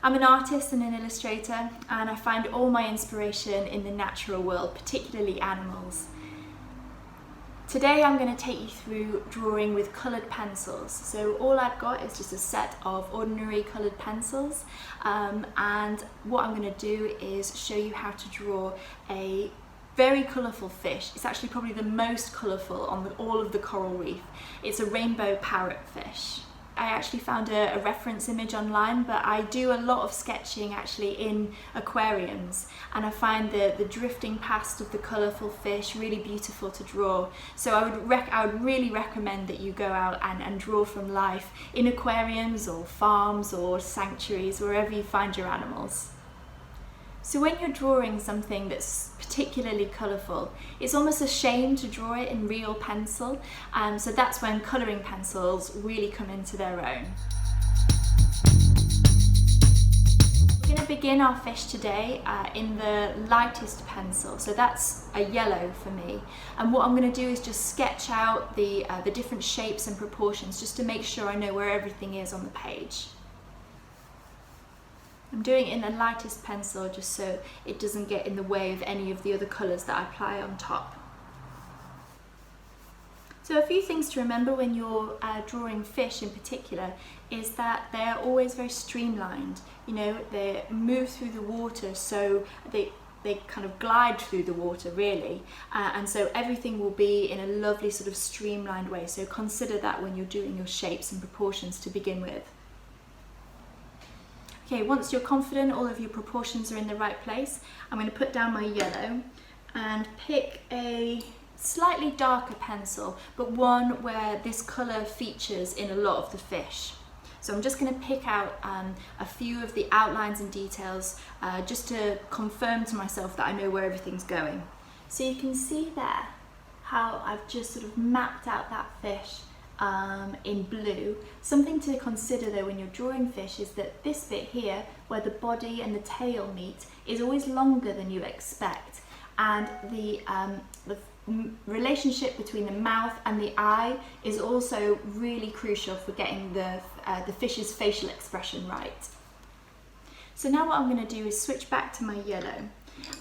I'm an artist and an illustrator, and I find all my inspiration in the natural world, particularly animals. Today I'm going to take you through drawing with coloured pencils. So all I've got is just a set of ordinary coloured pencils, and what I'm going to do is show you how to draw a very colourful fish. It's actually probably the most colourful on all of the coral reef. It's a rainbow parrotfish. I actually found a reference image online, but I do a lot of sketching actually in aquariums, and I find the drifting past of the colourful fish really beautiful to draw. So I would really recommend that you go out and draw from life in aquariums or farms or sanctuaries, wherever you find your animals. So when you're drawing something that's particularly colourful, it's almost a shame to draw it in real pencil, so that's when colouring pencils really come into their own. We're going to begin our fish today in the lightest pencil, so that's a yellow for me, and what I'm going to do is just sketch out the different shapes and proportions just to make sure I know where everything is on the page. I'm doing it in the lightest pencil just so it doesn't get in the way of any of the other colours that I apply on top. So a few things to remember when you're drawing fish in particular is that they're always very streamlined. You know, they move through the water, so they kind of glide through the water really, and so everything will be in a lovely sort of streamlined way. So consider that when you're doing your shapes and proportions to begin with. Okay, once you're confident all of your proportions are in the right place, I'm going to put down my yellow and pick a slightly darker pencil, but one where this colour features in a lot of the fish. So I'm just going to pick out a few of the outlines and details just to confirm to myself that I know where everything's going. So you can see there how I've just sort of mapped out that fish in blue. Something to consider though when you're drawing fish is that this bit here, where the body and the tail meet, is always longer than you expect, and the relationship between the mouth and the eye is also really crucial for getting the fish's facial expression right. So now what I'm going to do is switch back to my yellow,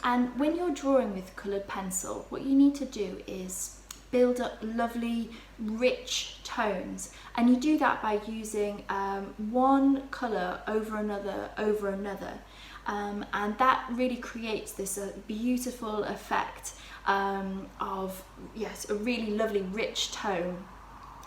and when you're drawing with coloured pencil, what you need to do is build up lovely rich tones, and you do that by using one colour over another, and that really creates this beautiful effect of, yes, a really lovely rich tone.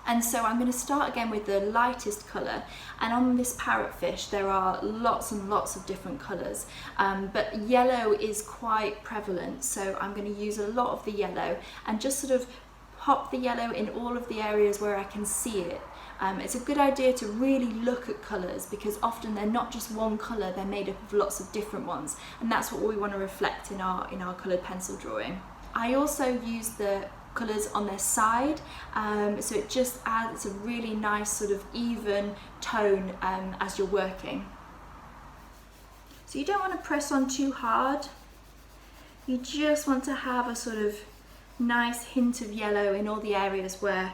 And so I'm going to start again with the lightest colour, and on this parrotfish there are lots and lots of different colours, but yellow is quite prevalent, so I'm going to use a lot of the yellow and just sort of pop the yellow in all of the areas where I can see it. It's a good idea to really look at colours, because often they're not just one colour, they're made up of lots of different ones, and that's what we want to reflect in our coloured pencil drawing. I also use the colours on their side, so it just adds a really nice sort of even tone as you're working. So you don't want to press on too hard, you just want to have a sort of nice hint of yellow in all the areas where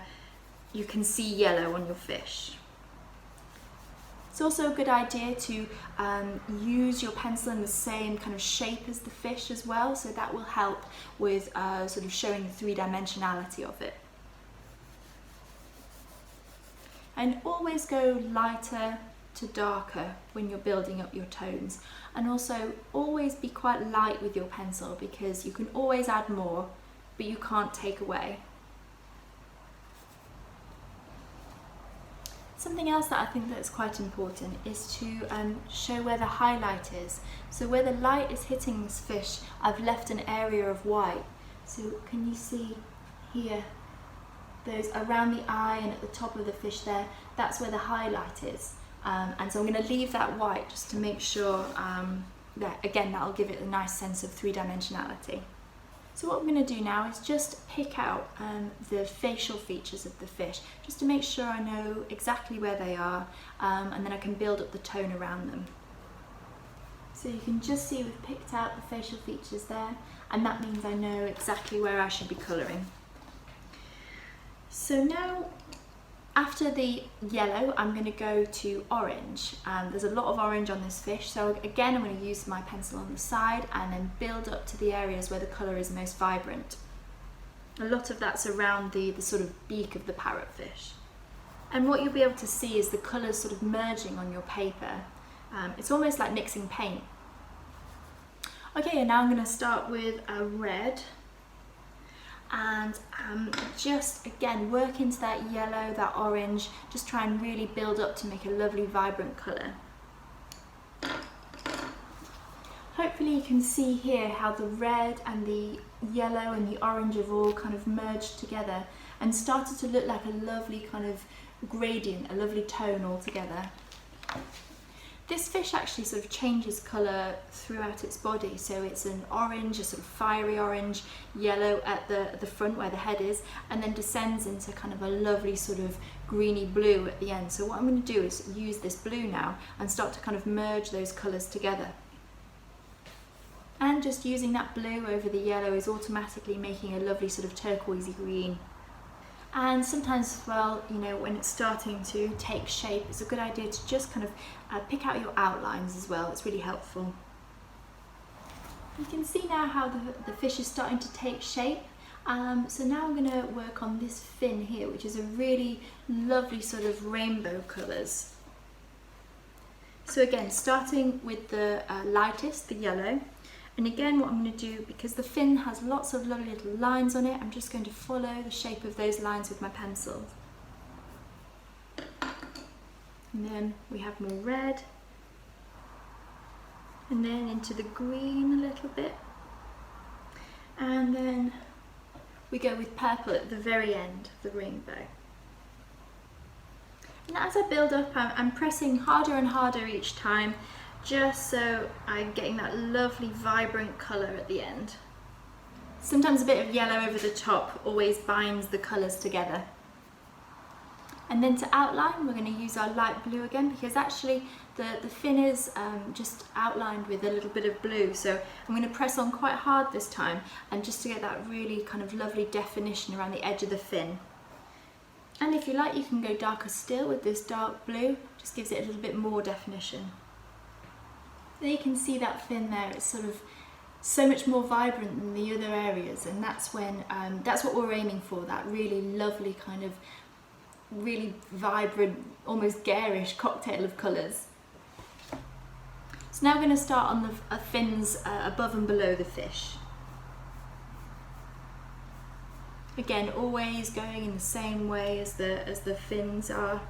you can see yellow on your fish. It's also a good idea to use your pencil in the same kind of shape as the fish as well, so that will help with sort of showing the three-dimensionality of it. And always go lighter to darker when you're building up your tones, and also always be quite light with your pencil, because you can always add more, but you can't take away. Something else that I think that's quite important is to show where the highlight is. So where the light is hitting this fish, I've left an area of white. So can you see here, those around the eye and at the top of the fish there, that's where the highlight is. And so I'm going to leave that white just to make sure that, again, that'll give it a nice sense of three-dimensionality. So what I'm going to do now is just pick out the facial features of the fish, just to make sure I know exactly where they are, and then I can build up the tone around them. So you can just see we've picked out the facial features there, and that means I know exactly where I should be colouring. So now After the yellow, I'm going to go to orange. There's a lot of orange on this fish, so again I'm going to use my pencil on the side and then build up to the areas where the colour is most vibrant. A lot of that's around the sort of beak of the parrotfish. And what you'll be able to see is the colours sort of merging on your paper. It's almost like mixing paint. Okay, and now I'm going to start with a red. And just again work into that yellow, that orange, just try and really build up to make a lovely vibrant colour. Hopefully you can see here how the red and the yellow and the orange have all kind of merged together and started to look like a lovely kind of gradient, a lovely tone all together. This fish actually sort of changes colour throughout its body, so it's an orange, a sort of fiery orange, yellow at the front where the head is, and then descends into kind of a lovely sort of greeny blue at the end. So what I'm going to do is use this blue now and start to kind of merge those colours together. And just using that blue over the yellow is automatically making a lovely sort of turquoisey green. And sometimes as well, you know, when it's starting to take shape, it's a good idea to just kind of pick out your outlines as well. It's really helpful. You can see now how the fish is starting to take shape. So now I'm going to work on this fin here, which is a really lovely sort of rainbow colours. So again, starting with the lightest, the yellow. And again, what I'm going to do, because the fin has lots of lovely little lines on it, I'm just going to follow the shape of those lines with my pencil. And then we have more red. And then into the green a little bit. And then we go with purple at the very end of the rainbow. And as I build up, I'm pressing harder and harder each time, just so I'm getting that lovely vibrant colour at the end. Sometimes a bit of yellow over the top always binds the colours together. And then to outline, we're going to use our light blue again, because actually the fin is just outlined with a little bit of blue, so I'm going to press on quite hard this time, and just to get that really kind of lovely definition around the edge of the fin. And if you like, you can go darker still with this dark blue, just gives it a little bit more definition. There you can see that fin there, it's sort of so much more vibrant than the other areas, and that's when that's what we're aiming for, that really lovely kind of really vibrant, almost garish cocktail of colours. So now we're going to start on the fins above and below the fish. Again, always going in the same way as the fins are.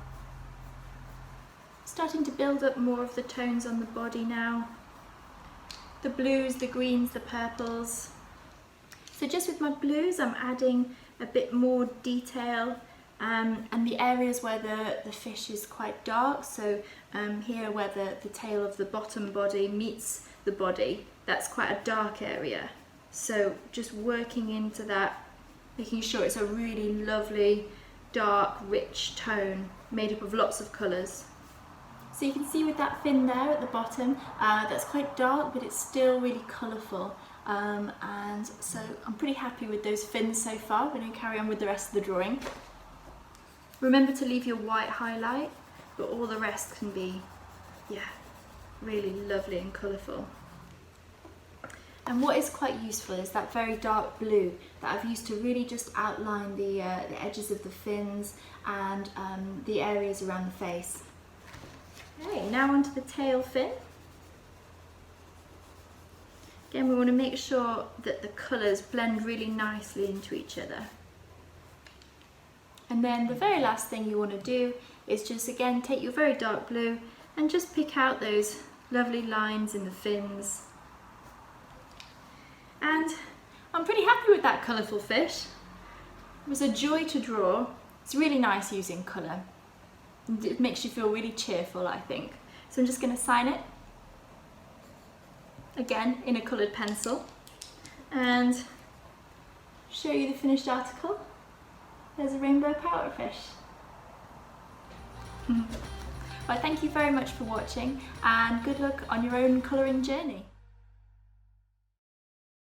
Starting to build up more of the tones on the body now. The blues, the greens, the purples. So just with my blues, I'm adding a bit more detail, and the areas where the fish is quite dark, so here where the tail of the bottom body meets the body, that's quite a dark area. So just working into that, making sure it's a really lovely, dark, rich tone made up of lots of colours. So you can see with that fin there at the bottom, that's quite dark, but it's still really colourful. And so I'm pretty happy with those fins so far. We're going to carry on with the rest of the drawing. Remember to leave your white highlight, but all the rest can be, yeah, really lovely and colourful. And what is quite useful is that very dark blue that I've used to really just outline the edges of the fins and the areas around the face. Okay, now onto the tail fin. Again, we want to make sure that the colours blend really nicely into each other. And then the very last thing you want to do is just again take your very dark blue and just pick out those lovely lines in the fins. And I'm pretty happy with that colourful fish. It was a joy to draw. It's really nice using colour. It makes you feel really cheerful, I think. So I'm just going to sign it, again in a coloured pencil, and show you the finished article. There's a rainbow parrotfish. Well, thank you very much for watching, and good luck on your own colouring journey.